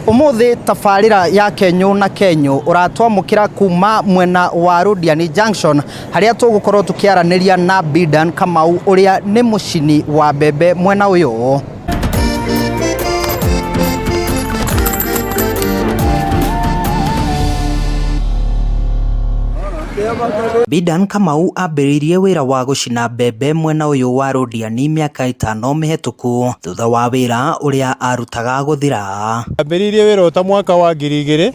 Umuthi tafarira ya Kenyu na Kenyu uratwamukira kuma mwena wa Rodiani Junction haria tugukorwo tukiaraniria na Bidan Kamau uria ni mucini wa mbembe mwena uyu. Bidan Kamau ambiririe wira wa gucina mbembe mwena uyu wa Rodiani miaka 5 mihituku thutha wa wira uria arutaga guthira. Ambiririe wira uta mwaka wa 2000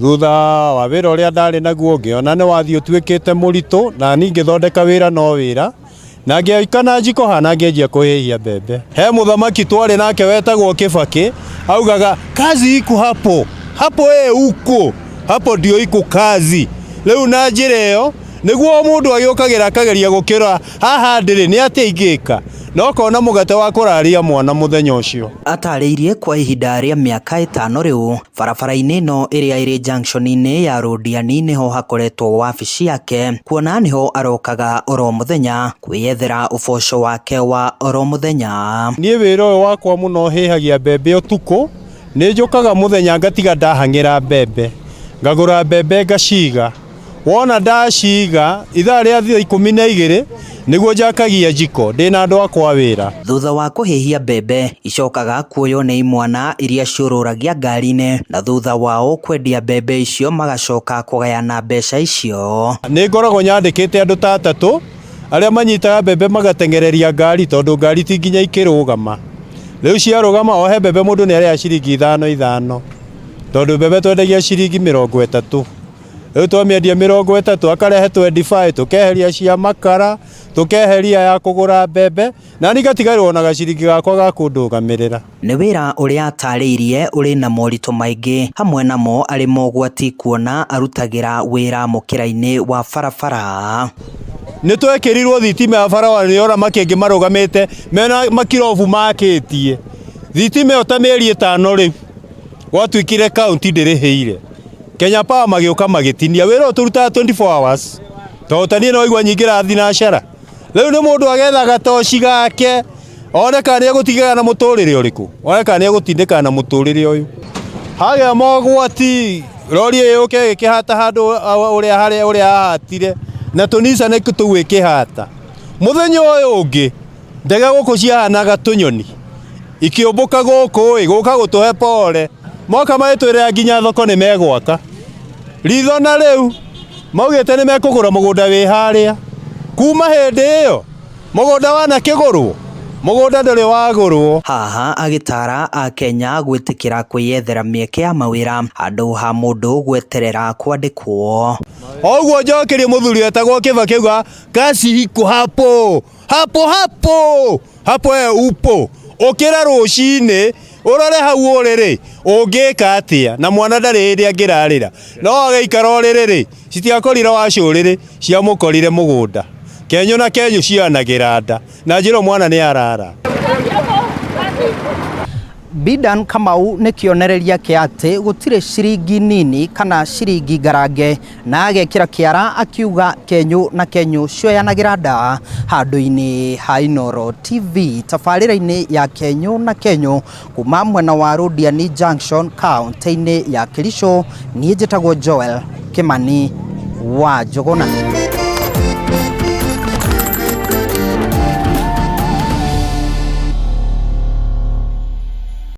thutha wa wira uria ndari naguo ngiona ni wathio twikite murito na ningi thondeka wira no wira na ngiikana njiko hana ngianjia kuhihia mbembe. He muthamaki twari nake wetagwo Kibaki augaga kazi iko hapo uko hapo ndio iko kazi. Leu na njira iyo niguo mundu agiokagira akageria gukira haha ndiri ni ati ingika no kona mugate wa kuraria mwana muthenya ucio. Atariirie kwa ihinda ria miaka 5 riu barabara-ini no iria iri junction-ini ya Rodiani niho hakoretwo wabici yake, kuona niho arokaga oro muthenya kwiyethera uboco wake wa oro muthenya. Nie wira uyu wakwa muno hihagia mbembe utuku, ni njukaga muthenya ngatiga ndahangira mbembe, ngagura mbembe ngaciga, wona ndaciga ithaa ria 12 niguo njakagia jiko ndina andu akwa wira. Thutha wa kuhihia mbembe icokaga kuoyo ni imwana iria ciururagia ngari-ini na thutha wao kwendia mbembe icio magacoka kugayana mbeca icio. Ni ngoragwo nyandikite andu ta 3 aria manyitaga mbembe magatengereria ngari tondu ngari ti nginya ikirugama. Riu ciarugama ohe mbembe mundu ni aria ciringi 5 tondu mbembe twendagia ciringi 30. Riu twamiendia 30 akarehe 25 tukeheria cia makara tukeheria ya kugura mbembe na nigatigarirwo na gaciringi gakwa ga kundugamirira. Ni wira uria atariirie uri na morito maingi, hamwe namo ari mogwati kuona arutagira wira mukira-ini wa barabara. Ni twekirirwo thitima ya barabara ni ora makengi marugamite mena makirovu makitie thitima ota mieri 5 riu gwatuikire county ndirihiire. Kenya Power magioka magitinia wira uturuta 24 hours totanie no igwa nyingira thinacara. Riu ni mundu agetha gatoci gake oneka ni egutigaga na muturire uriku, oneka ni egutindika na muturire uyu. Hagia mogwati rori yuke ikihata handu uria haria uria ahatire na tunisa ne kutu ikihata muthenya uyu ungi ndege guku ciahanaga tunyoni ikiumbuka guku iguka gutuhe pole moka maitwire nginya thoko ni megwaka ritho na riu maugite ni mekugura mugunda wi haria kuma hindi iyo mugunda wana kigurwo mugunda nduri wagurwo. Haha agitara a Kenya gwitikira kwiyethera mieke ya mawira handu ha mundu gweterera kwandikwo. Oguo njokirie muthuri etagwo Kibaki auga kazi iko hapo upo ukira rucini urore hau uriri ungika atia na mwana ndari iri angirarira no agaikara uriri citiakorire wacuriri cia mukorire mugunda Kenyu na Kenyu cianagira nda na njiro mwana ni arara. Bidan Kamau ni kionereria kia ati gutire ciringi nini kana ciringi ngarange na agekira kiara akiuga Kenyu na Kenyu cioyanagira nda handu-ini ha Inooro TV tafarira-ini ya Kenyu na Kenyu kuma mwena wa Rodiani Junction kaunti-ini ya Kericho. Ni njitagwo Joel Kimani wa Jogona.